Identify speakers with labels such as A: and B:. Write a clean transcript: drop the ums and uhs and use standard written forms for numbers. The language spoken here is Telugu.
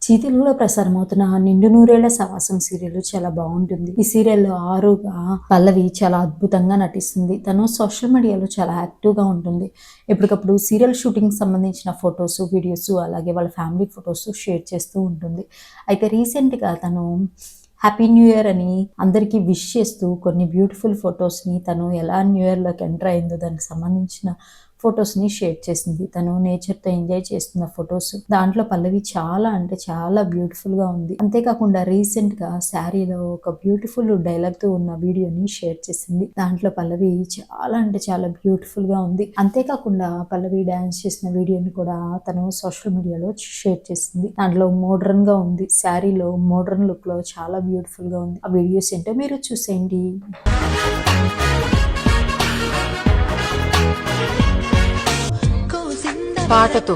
A: సీరియల్లో ప్రసారమవుతున్న నిండు నూరేళ్ల సావాసం సీరియల్ చాలా బాగుంటుంది. ఈ సీరియల్లో ఆరుగా పల్లవి చాలా అద్భుతంగా నటిస్తుంది. తను సోషల్ మీడియాలో చాలా యాక్టివ్గా ఉంటుంది. ఎప్పటికప్పుడు సీరియల్ షూటింగ్ సంబంధించిన ఫొటోస్, వీడియోస్, అలాగే వాళ్ళ ఫ్యామిలీ ఫొటోస్ షేర్ చేస్తూ ఉంటుంది. అయితే రీసెంట్గా తను హ్యాపీ న్యూ ఇయర్ అని అందరికీ విష్ చేస్తూ కొన్ని బ్యూటిఫుల్ ఫొటోస్ని తను ఎలా న్యూ ఇయర్లోకి ఎంటర్ అయిందో దానికి సంబంధించిన ఫొటోస్ని షేర్ చేసింది. తను నేచర్తో ఎంజాయ్ చేస్తున్న ఫొటోస్. దాంట్లో పల్లవి చాలా అంటే చాలా బ్యూటిఫుల్గా ఉంది. అంతేకాకుండా రీసెంట్గా శారీలో ఒక బ్యూటిఫుల్ డైలాగ్తో ఉన్న వీడియోని షేర్ చేసింది. దాంట్లో పల్లవి చాలా అంటే చాలా బ్యూటిఫుల్గా ఉంది. అంతేకాకుండా పల్లవి డ్యాన్స్ చేసిన వీడియోని కూడా తను సోషల్ మీడియాలో షేర్ చేసింది. దాంట్లో మోడ్రన్గా ఉంది. శారీలో మోడ్రన్ లుక్లో చాలా బ్యూటిఫుల్గా ఉంది. ఆ వీడియోస్ ఏంటో మీరు చూసేయండి.
B: పాటతో